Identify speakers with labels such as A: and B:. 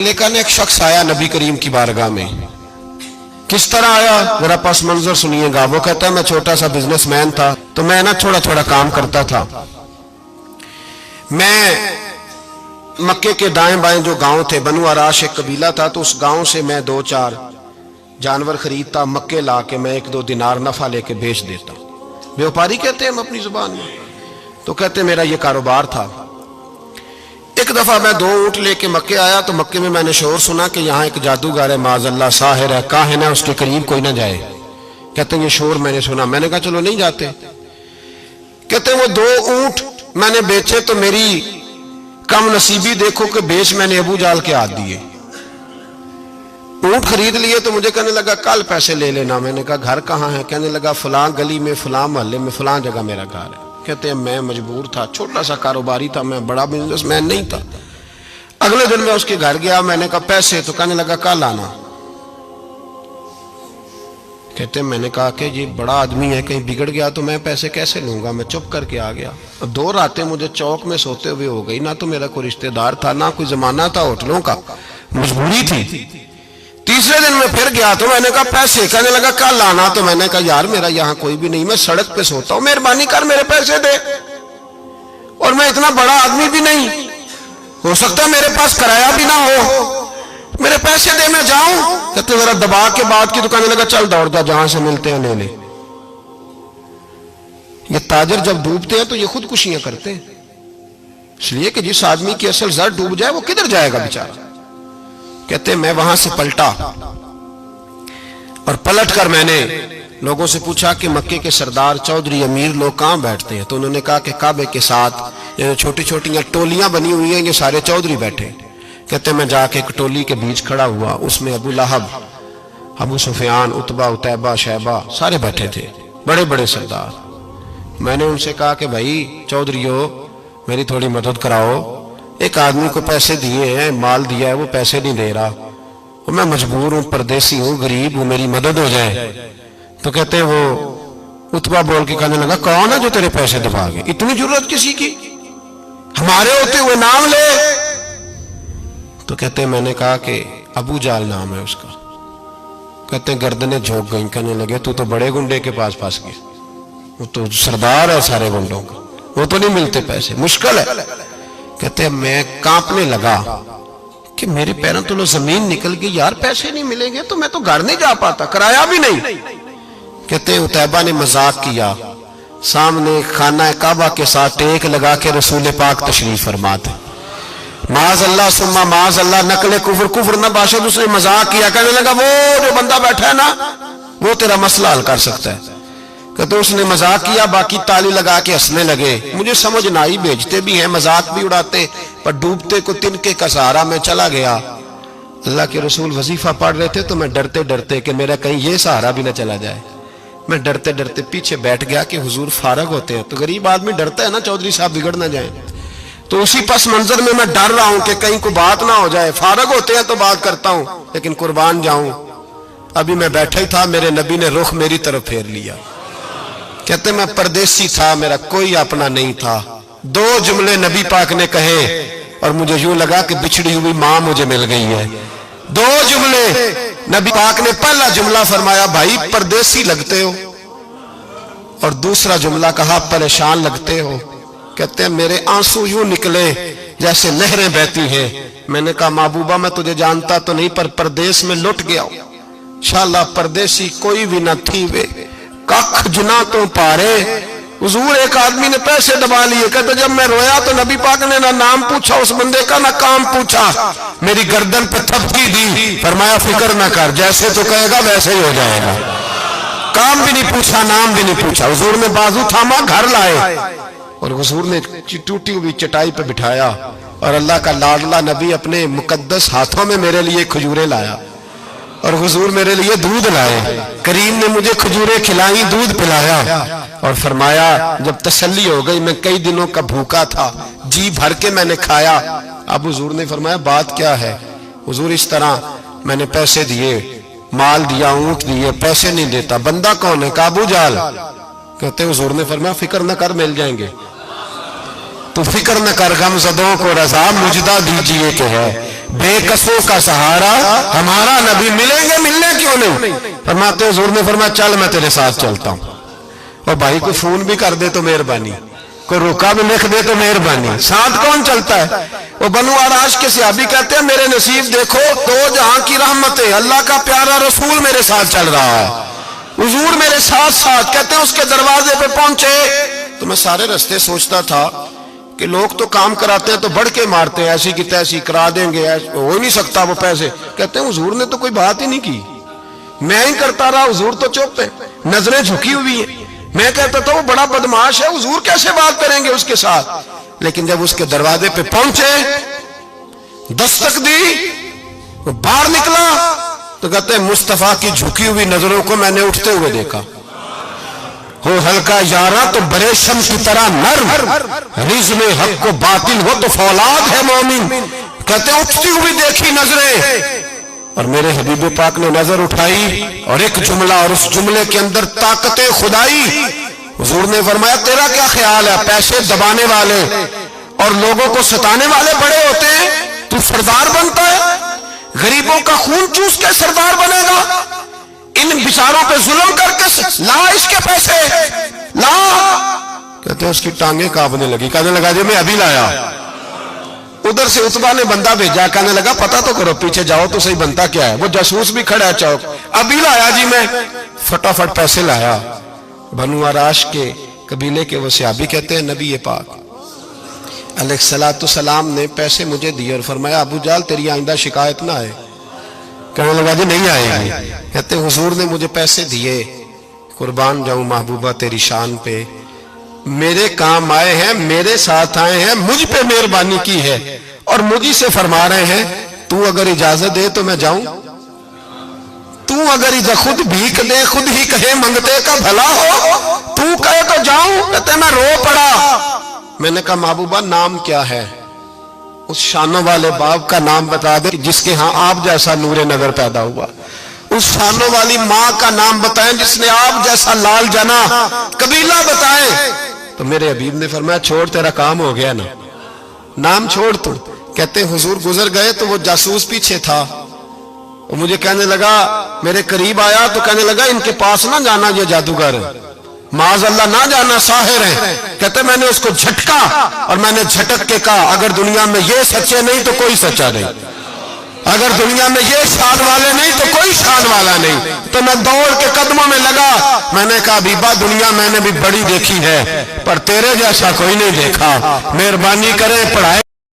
A: लेकिन एक शख्स आया नबी करीम की बारगाह में। किस तरह आया जरा पस मंजर सुनिएगा। वो कहता है मैं छोटा सा बिजनेसमैन था, तो मैं ना थोड़ा थोड़ा काम करता था। मैं मक्के के दाएं बाएं जो गांव थे, बनु आराश एक कबीला था, तो उस गांव से मैं 2-4 जानवर खरीदता, मक्के ला के मैं 1-2 दिनार नफा लेके बेच देता। व्यापारी कहते हैं हम अपनी जुबान में। तो कहते मेरा ये कारोबार था। एक दफा मैं 2 ऊंट लेके मक्के आया, तो मक्के में मैंने शोर सुना कि यहाँ एक जादूगर है, माज़अल्लाह साहिर है, काहिन है, उसके करीब कोई ना जाए। कहते हैं ये शोर मैंने सुना। मैंने कहा चलो नहीं जाते। कहते वो 2 ऊंट मैंने बेचे तो मेरी कम नसीबी देखो कि बेच मैंने अबू जाल के हाथ दिए। ऊंट खरीद लिए तो मुझे कहने लगा कल पैसे ले लेना। मैंने कहा घर कहाँ है? कहने लगा फलां गली में, फलां मोहल्ले में, फलां जगह मेरा घर है। कहते हैं मैं मजबूर था, छोटा सा कारोबारी था, मैं बड़ा बिजनेसमैन नहीं था। अगले दिन मैं उसके घर गया, मैंने कहा पैसे? तो कहने लगा कल आना। कहते मैंने कहा कि ये बड़ा आदमी है, कहीं बिगड़ गया तो मैं पैसे कैसे लूंगा। मैं चुप करके आ गया। 2 रातें मुझे चौक में सोते हुए हो गई। ना तो मेरा कोई रिश्तेदार था, ना कोई जमाना था होटलों का, मजबूरी थी। तीसरे दिन मैं फिर गया तो मैंने कहा पैसे? कहने लगा कल आना। तो मैंने कहा यार मेरा यहाँ कोई भी नहीं, मैं सड़क पे सोता हूँ, मेहरबानी कर मेरे पैसे दे। और मैं इतना बड़ा आदमी भी नहीं, हो सकता है मेरे पास किराया भी ना हो, मेरे पैसे दे मैं जाऊं। कहते जरा दबा के बात की। तो कहने लगा चल दौड़ जा, जहां से मिलते हैं ले ले। ये ताजर जब डूबते हैं तो ये खुदकुशियां करते हैं, इसलिए कि जिस आदमी की असल जड़ डूब जाए वो किधर जाएगा बेचारा। कहते मैं वहां से पलटा और पलट कर मैंने लोगों से पूछा कि मक्के के सरदार, चौधरी, अमीर लोग कहां बैठते हैं? तो उन्होंने कहा कि काबे के साथ ये छोटी छोटी टोलियां बनी हुई हैं, ये सारे चौधरी बैठे। कहते मैं जाके एक टोली के बीच खड़ा हुआ, उसमें अबू लहब, अबू सुफियान, उतबा, उतैबा, शैबा सारे बैठे थे, बड़े बड़े सरदार। मैंने उनसे कहा कि भाई चौधरीओ मेरी थोड़ी मदद कराओ, एक आदमी को पैसे दिए हैं, माल दिया है, वो पैसे नहीं दे रहा, और मैं मजबूर हूं, परदेसी हूं, गरीब हूं, मेरी मदद हो जाए। तो कहते वो उतबा बोल के कहने लगा कौन है जो तेरे पैसे दबा गए? इतनी जरूरत किसी की? हमारे होते हुए नाम ले। तो कहते मैंने कहा कि अबू जाल नाम है उसका। कहते गर्दनें झोंक गई। कहने लगे तू तो बड़े गुंडे के पास फंस गया, वो तो सरदार है सारे गुंडों का, वो तो नहीं मिलते पैसे, मुश्किल है। कहते मैं कांपने लगा कि मेरे पैरों तो जमीन निकल गई, यार पैसे नहीं मिलेंगे तो मैं तो घर नहीं जा पाता, किराया भी नहीं। कहते उतैबा ने मजाक किया, सामने खाना काबा के साथ टेक लगा के रसूल पाक तशरीफ फरमाते, माज अल्लाह सुम्मा माज अल्लाह, नकले कुफर, कुफर न बाशद। उसने मजाक किया, कहने लगा वो जो बंदा बैठा है ना, वो तेरा मसला हल कर सकता है। कहते उसने मजाक किया, बाकी ताली लगा के हंसने लगे। मुझे समझ ना आई, भेजते भी हैं, मजाक भी उड़ाते, पर डूबते को तिनके का सहारा में चला गया। अल्लाह के रसूल वजीफा पढ़ रहे थे, तो मैं डरते डरते कि मेरा कहीं ये सहारा भी ना चला जाए, मैं डरते डरते पीछे बैठ गया कि हुजूर फारग होते हैं। तो गरीब आदमी डरता है ना, चौधरी साहब बिगड़ ना जाए। तो उसी पस मंजर में मैं डर रहा हूं कि कहीं को बात ना हो जाए, फारग होते हैं तो बात करता हूं, लेकिन कुर्बान जाऊं। अभी मैं बैठा ही था, मेरे नबी ने रुख मेरी तरफ फेर लिया। कहते मैं परदेसी था, मेरा कोई अपना नहीं था। 2 जुमले नबी पाक ने कहे और मुझे यूं लगा कि बिछड़ी हुई मां मुझे मिल गई है। 2 जुमले नबी पाक ने, पहला जुमला फरमाया भाई परदेसी लगते हो, और दूसरा जुमला कहा परेशान लगते हो। कहते हैं मेरे आंसू यूं निकले जैसे नहरें बहती हैं। मैंने कहा महबूबा मैं तुझे जानता तो नहीं, पर परदेश में लुट गया हूं। इंशाअल्लाह परदेसी कोई भी न थी वे, कख जुना तो पारे। हुजूर एक आदमी ने पैसे दबा लिए। कहते जब मैं रोया तो नबी पाक ने ना नाम पूछा उस बंदे का, ना काम पूछा, मेरी गर्दन पे थपकी दी, फरमाया फिक्र ना कर, जैसे तो कहेगा वैसे ही हो जाएगा। काम भी नहीं पूछा, नाम भी नहीं पूछा। हुजूर ने बाजू थामा, घर लाए, और हुजूर ने टूटी हुई चटाई पे बिठाया, और अल्लाह का लाडला नबी अपने मुकद्दस हाथों में मेरे लिए खजूरें लाया, और हुजूर मेरे लिए दूध लाए। करीम ने मुझे खजूरें खिलाई, दूध पिलाया, और फरमाया जब तसल्ली हो गई, मैं कई दिनों का भूखा था, जी भर के मैंने खाया। अब हुजूर ने फरमाया बात क्या है? हुजूर इस तरह मैंने पैसे दिए, माल दिया, ऊंट दिए, पैसे नहीं देता। बंदा कौन है? अबू जाल। कहते हुजूर ने फरमाया फिक्र न कर, मिल जाएंगे। तो फिक्र न कर, गमज़दों को रज़ा मुजदा दीजिए कि है। بے کسوں کا سہارا ہمارا نبی، ملیں گے ملنے کیوں نہیں؟ فرماتے حضور نے فرمایا چل میں تیرے ساتھ چلتا ہوں، اور بھائی کو فون بھی کر دے تو مہربانی، کوئی روکا بھی لکھ دے تو مہربانی، ساتھ کون چلتا ہے؟ وہ بنو آراش کے صحابی کہتے ہیں میرے نصیب دیکھو، دو جہاں کی رحمتیں، اللہ کا پیارا رسول میرے ساتھ چل رہا ہے، حضور میرے ساتھ ساتھ۔ کہتے ہیں اس کے دروازے پہ پہنچے تو میں سارے رستے سوچتا تھا کہ لوگ تو کام کراتے ہیں تو بڑھ کے مارتے ہیں، ایسی کی تیسی کرا دیں گے، ہو ہی نہیں سکتا وہ پیسے۔ کہتے ہیں حضور نے تو کوئی بات ہی نہیں کی، میں ہی کرتا رہا، حضور تو چپ ہے، نظریں جھکی ہوئی ہیں۔ میں کہتا تھا وہ بڑا بدماش ہے، حضور کیسے بات کریں گے اس کے ساتھ؟ لیکن جب اس کے دروازے پہ پہنچے، دستک دی، وہ باہر نکلا تو کہتے ہیں مصطفیٰ کی جھکی ہوئی نظروں کو میں نے اٹھتے ہوئے دیکھا۔ ہو ہلکا یارا تو بریشم کی طرح نرم، رزم حق کو باطل ہو تو فولاد ہے مومن۔ کہتے ہیں اٹھتی ہوئی دیکھی نظریں، اور میرے حبیب پاک نے نظر اٹھائی اور ایک جملہ، اور اس جملے کے اندر طاقت خدائی۔ حضور نے فرمایا تیرا کیا خیال ہے؟ پیسے دبانے والے اور لوگوں کو ستانے والے بڑے ہوتے ہیں، تو سردار بنتا ہے؟ غریبوں کا خون چوس کے سردار بنے گا؟ ان بیچاروں پہ ظلم کر کے لا اس کے پیسے لا۔ کہتے ہیں اس کی ٹانگیں کانپنے لگی، کہنے لگا جی میں ابھی لایا۔ ادھر سے عتبہ نے بندہ بھیجا، کہنے لگا پتہ تو کرو، پیچھے جاؤ تو صحیح بنتا کیا ہے۔ وہ جاسوس بھی کھڑا ہے چوک، ابھی لایا جی میں، فٹافٹ پیسے لایا۔ بنو آراش کے قبیلے کے وہ صحابی کہتے ہیں نبی پاک علیہ السلام نے پیسے مجھے دیے اور فرمایا ابو جال تیری آئندہ شکایت نہ آئے۔ کہنے لگا جی نہیں آئے گی۔ کہتے ہیں حضور نے مجھے پیسے دیے، قربان جاؤں محبوبہ تیری شان پہ، میرے کام آئے ہیں، میرے ساتھ آئے ہیں، مجھ پہ مہربانی کی ہے، اور مجھے سے فرما رہے ہیں تو اگر اجازت دے تو میں جاؤں، تو اگر خود بھیک دے، خود ہی کہے منگتے کا بھلا ہو، تو کہے تو جاؤں۔ کہتے ہیں میں رو پڑا۔ میں نے کہا محبوبہ نام کیا ہے؟ اس شانوں والے باپ کا نام بتا دے جس کے ہاں آپ جیسا نور نظر پیدا ہوا، اس شانوں والی ماں کا نام بتائیں جس نے آپ جیسا لال جنا، قبیلہ بتائیں۔ تو میرے حبیب نے فرمایا چھوڑ تیرا کام ہو گیا نا، نام چھوڑ تو۔ کہتے حضور گزر گئے تو وہ جاسوس پیچھے تھا، وہ مجھے کہنے لگا، میرے قریب آیا تو کہنے لگا ان کے پاس نہ جانا، یہ جادوگر معاذ اللہ نہ جانا، ساحر ہیں۔ کہتے میں نے اس کو جھٹکا اور میں نے جھٹک کے کہا اگر دنیا میں یہ سچے نہیں تو کوئی سچا نہیں، اگر دنیا میں یہ شان والے نہیں تو کوئی شان والا نہیں۔ تو میں دوڑ کے قدموں میں لگا، میں نے کہا بیبا دنیا میں نے بھی بڑی دیکھی ہے پر تیرے جیسا کوئی نہیں دیکھا، مہربانی کرے پڑھائے